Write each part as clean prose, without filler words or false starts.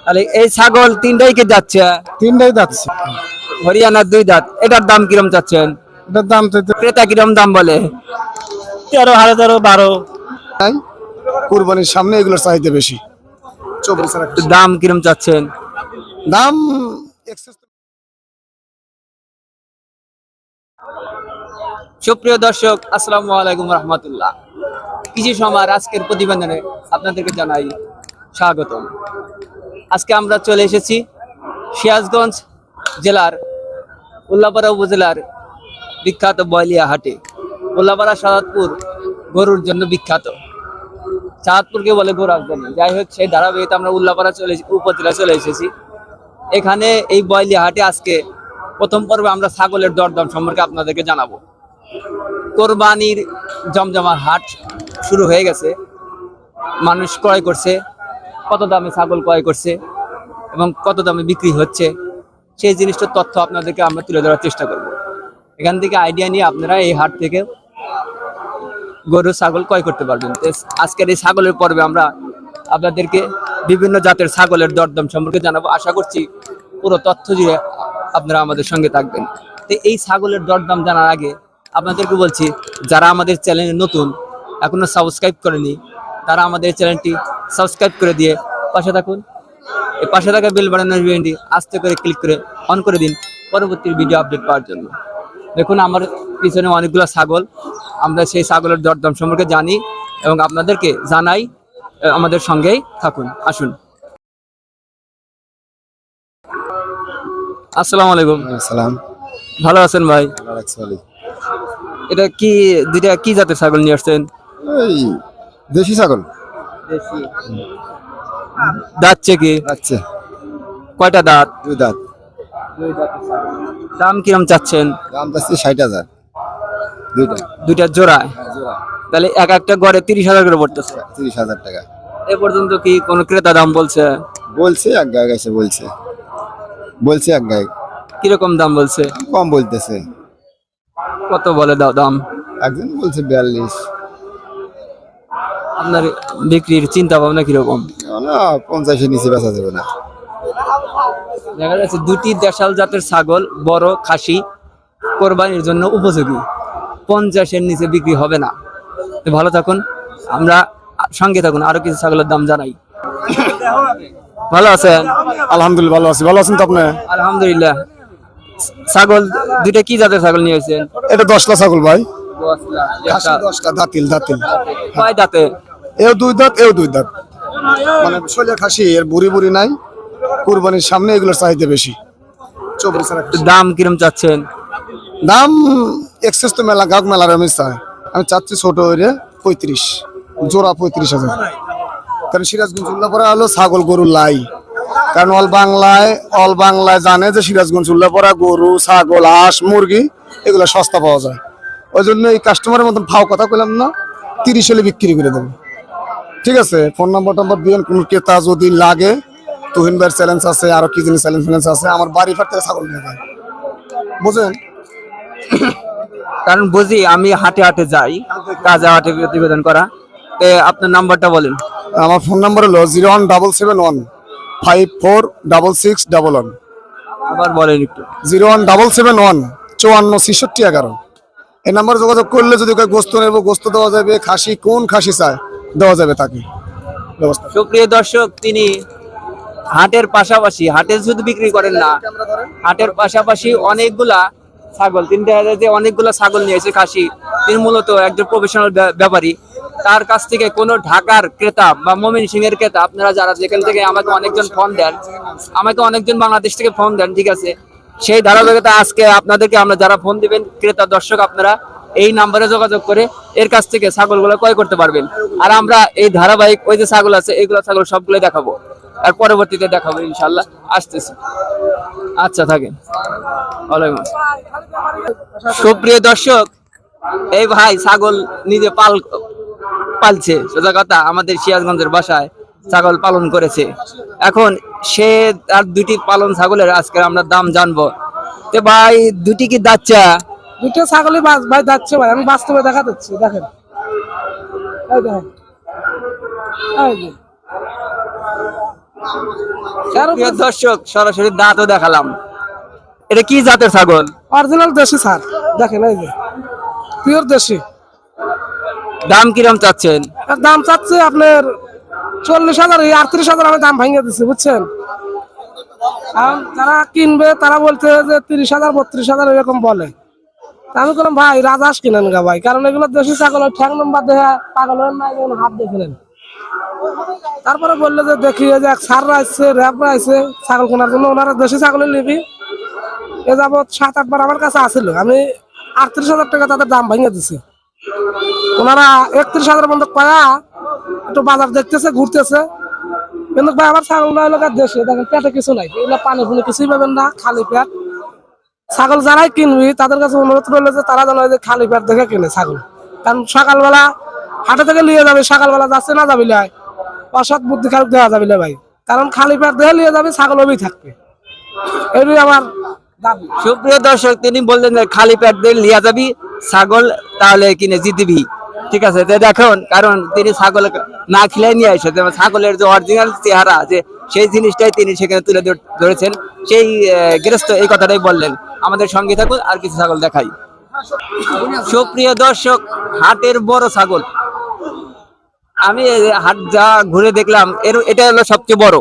তাহলে এই ছাগল তিনটাই কি যাচ্ছে? তিনটাই যাচ্ছে। হরিয়ানার 2 দাঁত, এটার দাম কিরম চাচ্ছেন? এটার দাম তো ক্রেতা কিরম দাম বলে? 13, 13.5, 12। কুরবানির সামনে এগুলোর চাহিদা বেশি। দাম কিরম চাচ্ছেন? দাম সুপ্রিয় দর্শক, আসসালামু আলাইকুম রহমতুল্লাহ। কৃষি সমার আজকের প্রতিবেদনে আপনাদেরকে জানাই স্বাগতম। আজকে আমরা চলে এসেছি সিরাজগঞ্জ জেলার উল্লাপাড়া উপজেলার বিখ্যাত বয়লিয়া হাটে। উল্লাপাড়া সাদাতপুর গরুর জন্য বিখ্যাত, চাঁদপুরকে বলে গরু রাজধানী। যাই হোক, সেই ধারাবাহিকতা আমরা উল্লাপাড়া উপজেলা চলে এসেছি। এখানে এই বয়লিয়া হাটে আজকে প্রথম পর্বে আমরা ছাগলের দরদাম সম্পর্কে আপনাদেরকে জানাবো। কোরবানির জমজমার হাট শুরু হয়ে গেছে। মানুষ ক্রয় করছে, কত দামে ছাগল ক্রয় করছে এবং কত দামে বিক্রি হচ্ছে, সেই জিনিসটার তথ্য আপনাদেরকে আমরা তুলে ধরার চেষ্টা করব। এখান থেকে আইডিয়া নিয়ে আপনারা এই হাট থেকে গরু ছাগল ক্রয় করতে পারবেন। আজকের এই ছাগলের পর্বে আমরা আপনাদেরকে বিভিন্ন জাতের ছাগলের দরদাম সম্পর্কে জানাবো। আশা করছি পুরো তথ্য জুড়ে আপনারা আমাদের সঙ্গে থাকবেন। তো এই ছাগলের দরদাম জানার আগে আপনাদেরকে বলছি, যারা আমাদের চ্যানেলে নতুন, এখনো সাবস্ক্রাইব করেনি, তারা আমাদের চ্যানেলটি সাবস্ক্রাইব করে দিয়ে পাশে থাকুন। এই পাশে থাকা বেল বাটনের ভিডিওটি আস্তে করে ক্লিক করে অন করে দিন পরবর্তী ভিডিও আপডেট পাওয়ার জন্য। দেখুন আমার পিছনে অনেকগুলো ছাগল, আমরা সেই ছাগলের দরদাম সম্পর্কে জানি এবং আপনাদেরকে জানাই। আমাদের সঙ্গেই থাকুন, আসুন। আসসালামু আলাইকুম। সালাম। ভালো আছেন ভাই? ভালো। এটা কি দুইটা কি জাতের ছাগল নিয়ে আসছেন? এই দেশি ছাগল। দেশি। দাঁতছে কি? আচ্ছা, কয়টা দাঁত? 2 দাঁত। দাম কিরম চাচ্ছেন? দাম চাচ্ছি 60,000 দুইটা। দুইটা জোড়ায়? জোড়া তাহলে এক একটা গড়ে 30,000 করে পড়তেছে। 30,000 টাকা এ পর্যন্ত কি কোন ক্রেতা দাম বলছে? বলছে। এক গায়ে গেছে বলছে এক গায়ে। কিরকম দাম বলছে? কম বলতেছে। কত বলে দাও দাম? একজন বলছে 42। আপনার বিক্রির চিন্তা ভাবনা কিরকম? না, 50-এর নিচে বেচা যাবে না। দেখা যাচ্ছে দুটি দেশাল জাতের ছাগল, বড় খাসি, কোরবানির জন্য উপযোগী। 50-এর নিচে বিক্রি হবে না। তো ভালো থাকুন, আমরা সঙ্গে থাকুন, আরো কিছু ছাগলের দাম জানাই। ভালো আছেন? আলহামদুলিল্লাহ ভালো আছি। ভালো আছেন তো আপনি? আলহামদুলিল্লাহ। ছাগল দুইটা কি জাতের ছাগল নিয়ে আসছেন? এটা 10টা ছাগল ভাই। একটা 10টা দাঁতিল। কয় দাঁতে? এও 2 দাঁত, এও 2 দাঁত। মানে সোজা খাসি, এর বুড়ি নাই। কুরবানির সামনে এগুলোর চাহিদা বেশি। 24 দাম কিরম চাচ্ছেন? দাম এক্সেস তো মেলা গাক মেলার আমি চাই। আমি চাচ্ছি ছোট হইরে 35 জোড়া 35,000। কারণ সিরাজগঞ্জ উল্লাপাড়া হলো ছাগল গরু লাই। কারণ অল বাংলায় জানে যে সিরাজগঞ্জ উল্লাপাড়া গরু, ছাগল, হাঁস, মুরগি এগুলো সস্তা পাওয়া যায়। ওই জন্য এই কাস্টমারের মতন ফাও কথা কইলাম না, 30 হলে বিক্রি করে দেবো। ঠিক আছে, ফোন নাম্বার দিবেন। কোন ক্রেতা যদি লাগে, তুহিন ভাইয়ের চ্যালেঞ্জ আছে, আরো কি জিনিস চ্যালেঞ্জ আছে। আমার বাড়ি ফাট থেকে ছাগল নিয়ে যায়, বুঝেন? কারণ বুঝি আমি হাটে হাটে যাই, কাজে হাটে প্রতিবেদন করা। আপনার নাম্বারটা বলেন। আমার ফোন নাম্বার হলো 01771 546611। আবার বলেন একটু। 01771 546611। এই নাম্বারে যোগাযোগ করলে যদি গোস্ত নেবো, গোস্ত দেওয়া যাবে। খাসি কোন খাসি চায় দেওয়া যাবে তাকে ব্যবস্থা। সুপ্রিয় দর্শক, তিনি হাটের পাশাপাশি, হাটে শুধু বিক্রি করেন না, হাটের পাশাপাশি অনেকগুলা ছাগল, তিনি দেখা যায় যে অনেকগুলা ছাগল নিয়ে এসে খাসি। তিনি মূলত একজন প্রফেশনাল ব্যাপারী। তার কাছ থেকে কোনো ঢাকার ক্রেতা বা ময়মনসিংহের ক্রেতা, আপনারা যারা যেখান থেকে আমাকে অনেকজন ফোন দেন, আমাকে অনেকজন বাংলাদেশ থেকে ফোন দেন, ঠিক আছে, সেই ধারাবাহিকতা আজকে আপনাদেরকে আমরা যারা ফোন দিবেন ক্রেতা দর্শক, আপনারা এই নাম্বারে যোগাযোগ করে এর কাছ থেকে ছাগলগুলো ক্রয় করতে পারবেন। আর আমরা এই ধারাবাহিক ওই যে ছাগল আছে, এইগুলো ছাগল সবগুলো দেখাবো, আর পরবর্তীতে দেখাবো ইনশাল্লাহ। আসতেছি, আচ্ছা থাকেন। ওয়ালাইকুম আসসালাম। সুপ্রিয় দর্শক, এই ভাই ছাগল নিজে পালছে, সোজা কথা, আমাদের সিরাজগঞ্জের বাসায় ছাগল পালন করেছে। এখন সে আর দুটি পালন ছাগলের আজকে আমরা দাম জানবো। তো ভাই দুটি কি দাচ্চা? দুটো ছাগলই ভাই যাচ্ছে ভাই, আমি বাস্তবে দেখা দিচ্ছি, দেখেন। এই দেখেন, এই যে প্রিয় দর্শক সরাসরি দাঁতও দেখালাম। এটা কি জাতের ছাগল? অরিজিনাল দেশি স্যার, দেখেন এই যে পিওর দেশি। দাম কিরম চাচ্ছেন? এর দাম চাচ্ছে আপনার 40,000, 38,000 আমি দাম ভাঙিয়ে দিচ্ছি, বুঝছেন। কারণ যারা কিনবে তারা বলছে যে 30,000, 32,000 এরকম বলে। তা আমি বললাম ভাই রাজহাঁস কিনেন গা ভাই, কারণ এগুলো দেশি ছাগল, ঠ্যাং নম্বর দেখে পাগল হন না, এগুলো হাত দেখলেন। তারপরে বললো যে দেখি এই যে এক স্যাররা আসছে, র্যাবরা আসছে ছাগল কেনার জন্য, ওনারা দেশি ছাগলের নিবি। এ যাবৎ 7-8 বার আমার কাছে আসছিল, আমি 38,000 টাকা তাদের দাম ভাঙিয়ে দিচ্ছি। ওনারা 31,000 পর্যন্ত পায়া একটু বাজার দেখতেছে, ঘুরতেছে। কিন্তু ভাই আমার ছাগল হলো দেশে, দেখেন পেটে কিছু নাই, এগুলো পানি ফুনি কিছুই পাবেন না, খালি পেট। ছাগল যারাই কিনবি তাদের কাছে অনুরোধ রইলো যে তারা যেন যে খালি পেট দেখে কিনে ছাগল। কারণ সকালবেলা হাটে থেকে নিয়ে যাবে, সকালবেলা যাচ্ছে না যাবি লাই, অসৎ বুদ্ধি খারাপ দেওয়া যাবি না ভাই। কারণ খালি পেট দেখে নিয়ে যাবে, ছাগল ওই থাকবে, এটাই আমার দাবি। সুপ্রিয় দর্শক, তিনি বললেন যে খালি পেট দিয়ে লিয়া যাবি ছাগল, তাহলে কিনে জিতবি। ঠিক আছে, তো দেখুন, কারণ তিনি ছাগল না খিলে নিয়ে আসে, ছাগলের যে অরিজিনাল চেহারা, যে সেই জিনিসটাই তিনি সেখানে তুলে ধরেছেন। সেই গৃহস্থ এই কথাটাই বললেন। আমাদের সঙ্গে থাকুন, আর কিছু ছাগল দেখাই। সুপ্রিয় দর্শক, হাটের বড় ছাগল, আমি এই হাট যা ঘুরে দেখলাম, এটা হলো সবচেয়ে বড়।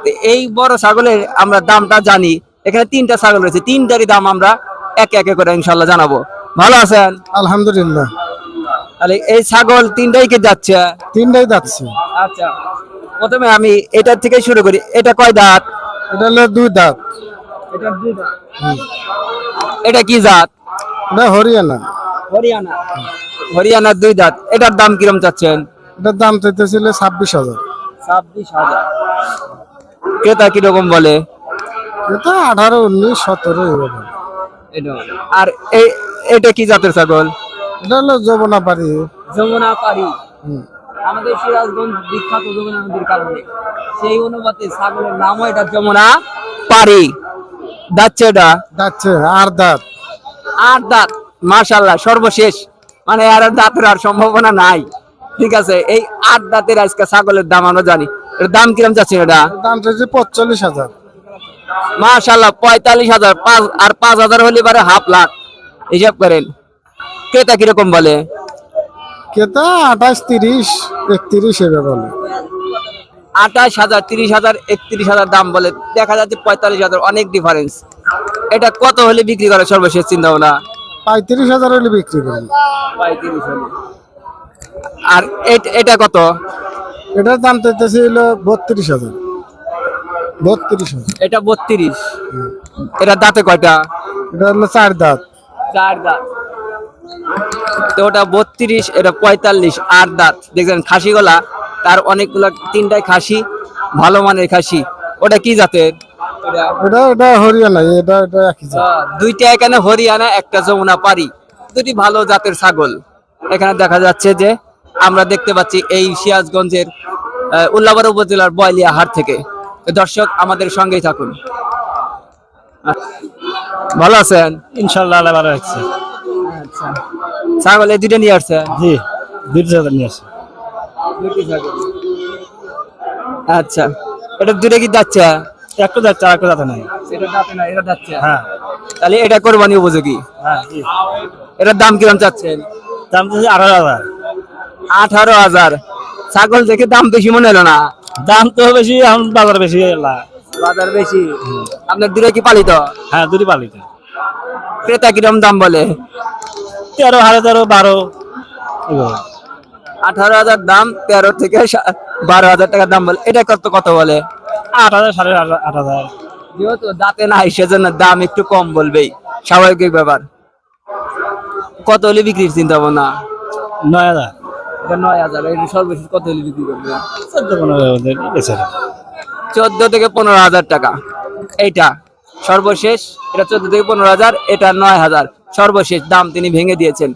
তো এই বড় ছাগলের আমরা দামটা জানি। এখানে 3টা ছাগল রয়েছে, 3টারই দাম আমরা একে একে করে ইনশাল্লাহ জানাবো। ভালো আছেন? আলহামদুলিল্লাহ। তাহলে এই ছাগল 3টাই কে যাচ্ছে? 3টাই যাচ্ছে। আচ্ছা, প্রথমে আমি এটার থেকে শুরু করি। এটা কয় দাঁত? এটা হলো 2 দাঁত। এটা 2 দাঁত। এটা কি জাত? এটা হরিয়ানা। হরিয়ানা। হরিয়ানার 2 দাঁত। এটার দাম কিরম চাচ্ছেন? এটার দাম চাইতেছিল 26,000। 26,000। ক্রেতা কিরকম বলে? এটা 18, 19, 17 এরকম। আর এটা কি জাতের ছাগল? এটা হলো যমুনা পাড়ি। যমুনা পাড়ি। আমাদের সিরাজগঞ্জ বিখ্যাত যমুনা নদীর কারণে সেই অনুপাতে ছাগলের নামও এটা যমুনা পাড়ি। দাঁতছে এটা? যাচ্ছে 8 দাঁত। 8 দাঁত। মাশাআল্লাহ, সর্বশেষ, মানে আর দাঁতের আর সম্ভাবনা নাই। ঠিক আছে, এই 8 দাঁতের আজকে ছাগলের দাম আমরা জানি। এর দাম কিরম যাচ্ছে? এটা দাম চাইছে 45,000। মাশাআল্লাহ, 45,000। 5,000 হলে পারে হাফ লাখ, হিসাব করেন। ক্রেতা কিরকম বলে? কেতা 28, 30, 31 এভাবে বলে। 28,000, 30,000, 31,000 দাম বলে। দেখা যাচ্ছে 45,000, অনেক ডিফারেন্স। এটা কত হলে বিক্রি করে সর্বশেষ চিন্তা ভাবনা? 35,000 হলে বিক্রি করি। 35 হলে। আর এটা কত? এটার দাম চাইতেছিল 32,000। 32,000। এটা 32। এটা দাঁতে কয়টা? এটা হলো 4 দাঁত। 4 দাঁত। তো ওটা 32, এটা 45, 8 দাঁত। দেখছেন খাসি গলা তার অনেকগুলা, 3টাই খাসি, ভালো মানের খাসি। ওটা কি জাতের? এটা হরিয়ানা। এটা একই জাত। 2টা এখানে হরিয়ানা, একটা যমুনা পাড়ি, 2টি ভালো জাতের ছাগল এখানে দেখা যাচ্ছে। যে আমরা দেখতে পাচ্ছি এই সিরাজগঞ্জের উল্লাপাড়া উপজেলার বয়লিয়া হাট থেকে। তো দর্শক, আমাদের সঙ্গেই থাকুন। ভালো আছেন? ইনশাআল্লাহ আল্লাহ ভালো রাখছে। আচ্ছা, ছাগল এই 2টা নিয়ে আসছেন? জি, 2,000 নিয়ে আসে। আচ্ছা, এটা 2টা কি যাচ্ছে? একটা যাচ্ছে, আর একটা যাতে নাই। এটা দাঁতে না, এটা যাচ্ছে। হ্যাঁ তাহলে এটা কোরবানি উপযোগী। হ্যাঁ জি। এটার দাম কিরম চাচ্ছেন? দাম তো 18,000। 18,000। ছাগল দেখে দাম বেশি মনে হলো না? দাম তো বেশি, এখন বাজার বেশি। বাজার বেশি। আপনার 2টা কি পালিত? হ্যাঁ, 2টি পালিত। ক্রেতা কিরম দাম বলে? 13, 13, 12। 18,000 দাম, 13 থেকে 12,000 টাকা দাম বলে। এটা কত বলে? 8,000, 8,500। যেহেতু দাঁতে নাই সেজন্য দাম একটু কম বলবেই, স্বাভাবিক ব্যাপার। কত হলে বিক্রির চিন্তা ভাবনা? 9,000। এটা 9,000। এটা সর্বশেষ কত হলে বিক্রি করবে? 14-15 14 থেকে 15,000 টাকা এইটা সর্বশেষ। এটা 14 থেকে 15,000, এটা 9,000 সর্বশেষ দাম তিনি ভেঙে দিয়েছেন।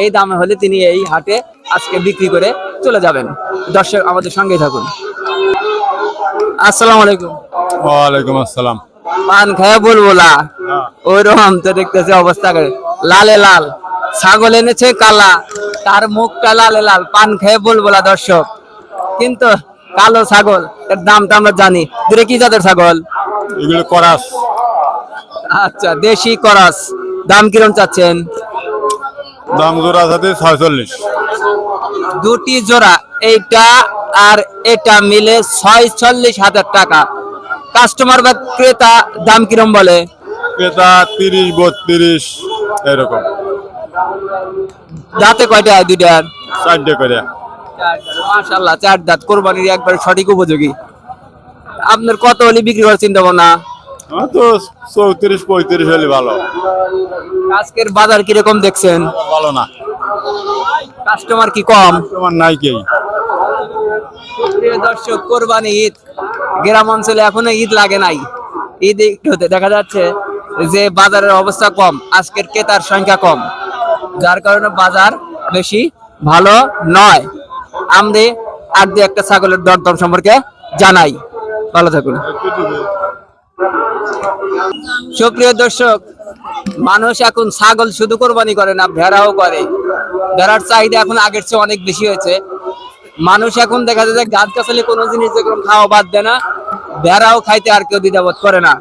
এই দামে হলে তিনি এই হাটে আজকে বিক্রি করে চলে যাবেন। দর্শক, আমাদের সঙ্গেই থাকুন। আসসালামু আলাইকুম। ওয়ালাইকুম আসসালাম। পান খায় বলবো না, ওইরকম তো দেখতেছে অবস্থা করে। লালে লাল ছাগল এনেছে কালা, তার মুখটা লালে লাল, পান খেয়ে বলবো না দর্শক। কিন্তু কালো ছাগল, এর দামটা আমরা জানি। দুটো কি জাতের ছাগল? এগুলো করাস, আচ্ছা, দেশি করাস। দাম কিরম চাচ্ছেন? দাম জোড়া সাথে 46। দুটি জোড়া, এইটা আর এটা মিলে 46,000 টাকা। কাস্টমার বা ক্রেতা দাম কিরম বলে? এটা 30, 32 এরকম, দাঁতে কয়টা দুইটার? 4টে করে। মাশাআল্লাহ, 4 দাঁত, কোরবানির একবার সঠিক উপযোগী। আপনার কত হলে বিক্রি করার চিন্তা ভাবনা? আমার তো 34, 35 হলে ভালো। আজকের বাজার কিরকম দেখছেন? ভালো না, কাস্টমার কি কম? তোমার নাই কেই। প্রিয় দর্শক, কোরবানি ঈদ, গ্রাম অঞ্চলে এখনো ঈদ লাগে নাই। ঈদ একটু হতে দেখা যাচ্ছে যে বাজারের অবস্থা কম, আজকের ক্রেতার সংখ্যা কম, যার কারণে বাজার বেশি ভালো নয়। আমরা আর দু একটা ছাগলের দরদাম সম্পর্কে জানাই। ভালো থাকুন। সুপ্রিয় দর্শক, মানুষ এখন ছাগল শুধু কোরবানি করে না, ভেড়াও করে। ভেড়ার চাহিদা এখন আগের চেয়ে অনেক বেশি হয়েছে। মানুষ এখন দেখা যায় যে গাছ গাছালি কোনো জিনিস যেরকম খাওয়া বাদ দেয় না, ভেড়াও খাইতে আর কেউ দ্বিধাবোধ করে না।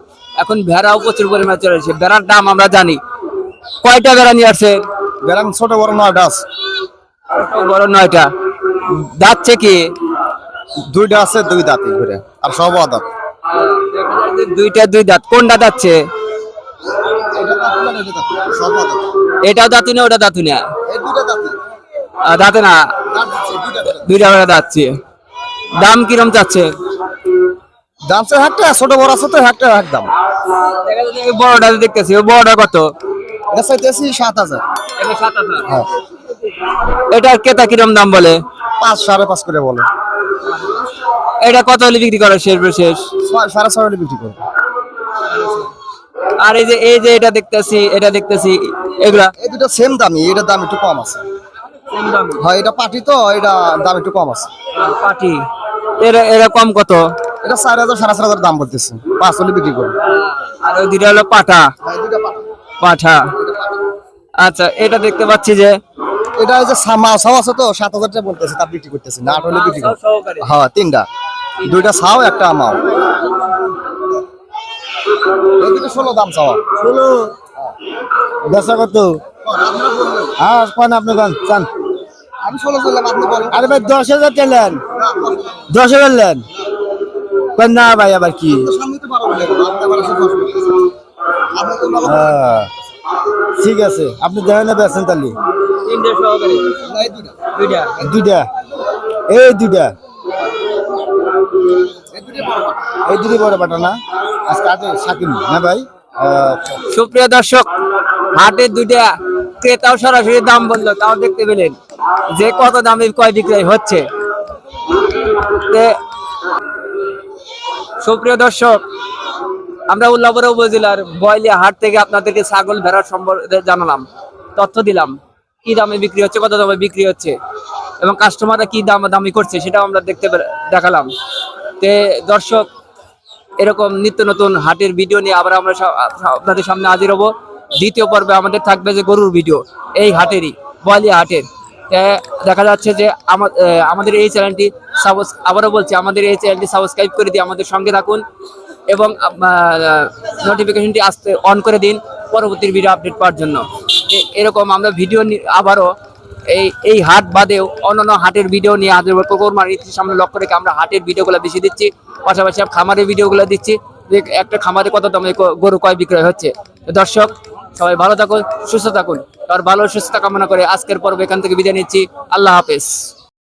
এখন ভেড়াও প্রচুর পরিমাণে চলে এসেছে। ভেড়ার দাম আমরা জানি। কয়টা ভেড়া নিয়ে আসছে? বেড়ান ছোট বড় 9টা আছে, বড় 9টা। যাচ্ছে কি? 2টা আছে, 2 দাঁতি ঘুরে, আর সব আদাত। দুইটা 2 দাঁত। কোনটা যাচ্ছে? সব আদাত, এটাও দাঁতু না, ওটা দাঁতু না? এই 2টা দাঁতি, দাঁতে না, দুইটা ভেড়া যাচ্ছে। দাম কিরম চাচ্ছে? দাম সে একটা ছোট বড় আছে তো একটা এক দাম। দেখা যাচ্ছে এই বড়টা দেখতেছি, ওই বড়টা কত? এটা চাইতেছি 7,000। এটা 7,000। হ্যাঁ, এটার ক্রেতা কিরম দাম বলে? 5, 5.5 করে বলে। এটা কত হলে বিক্রি করে শেষ? 6, 6.5 হলে বিক্রি করে। আর এই যে এটা দেখতেছি এগুলা এই দুটো সেম দামি, এটার দাম একটু কম আছে। হ্যাঁ, এটা পাটি তো, এটা দাম একটু কম আছে। পাটি, এরা কম কত? এটা 4,000, 4.5 দাম বলতেছে, 5 হলে বিক্রি করে। আর ওই দুইটা হলো পাটা। হ্যাঁ, দুটো পাটি। পাঠা। আচ্ছা, এটা দেখতে পাচ্ছি যে এটা এই যে ছাও আছে তো, 7,000 টাকা বলতেছে, তা বিক্রি করতেছে না, 8 হলে বিক্রি করে। হ্যাঁ, 3টা, 2টা ছাও, একটা মাও। এদিকে 16 দাম চাওয়া। 16 বেচা কত? হ্যাঁ, কোন আপনি চান? আমি 16 বললাম, আপনি বলেন। আরে ভাই 10,000 চাইলেন, 10,000 নেন না ভাই, আবার কি? হ্যাঁ, ঠিক আছে, আপনি দেখেন না বেচেন তাহলে। 3টে সহকারে। দুইটা। 2টা, এই 2টা, এই 2টি বড় বাটা না, আজকে আছে সাকিন না ভাই? সুপ্রিয় দর্শক, হাটের দুইটা ক্রেতাও সরাসরি দাম বললো, তাও দেখতে পেলেন যে কত দামে কয় বিক্রয় হচ্ছে। সুপ্রিয় দর্শক, আমরা উল্লাপাড়া উপজেলার বয়লিয়া হাট থেকে আপনাদেরকে ছাগল ভেড়ার সম্পর্কে জানালাম, তথ্য দিলাম, কি দামে বিক্রি হচ্ছে, কত দামে বিক্রি হচ্ছে, এবং কাস্টমাররা কি দামি করছে সেটাও আমরা দেখালাম। তে দর্শক, এরকম নিত্য নতুন হাটের ভিডিও নিয়ে আবার আমরা আপনাদের সামনে হাজির হব। দ্বিতীয় পর্বে আমাদের থাকবে যে গরুর ভিডিও, এই হাটেরই, বয়লিয়া হাটের। দেখা যাচ্ছে যে আমাদের এই চ্যানেলটি আবারও বলছি, আমাদের এই চ্যানেলটি সাবস্ক্রাইব করে দিয়ে আমাদের সঙ্গে থাকুন এবং নোটিফিকেশনটি আসতে অন করে দিন পরবর্তী ভিডিও আপডেট পাওয়ার জন্য। এরকম আমরা ভিডিও আবারও এই হাট বাদেও অন্যান্য হাটের ভিডিও নিয়ে হাজির হব। কোরবানির ঈদের সামনে লক্ষ্য রেখে আমরা হাটের ভিডিওগুলো বেশি দিচ্ছি, পাশাপাশি খামারের ভিডিওগুলো দিচ্ছি, যে একটা খামারে কত দামে গরু কয় বিক্রয় হচ্ছে। দর্শক, সবাই ভালো থাকুন, সুস্থ থাকুন, আর ভালো সুস্থতা কামনা করে আজকের পর্ব এখান থেকে বিদায় নিচ্ছি। আল্লাহ হাফেজ।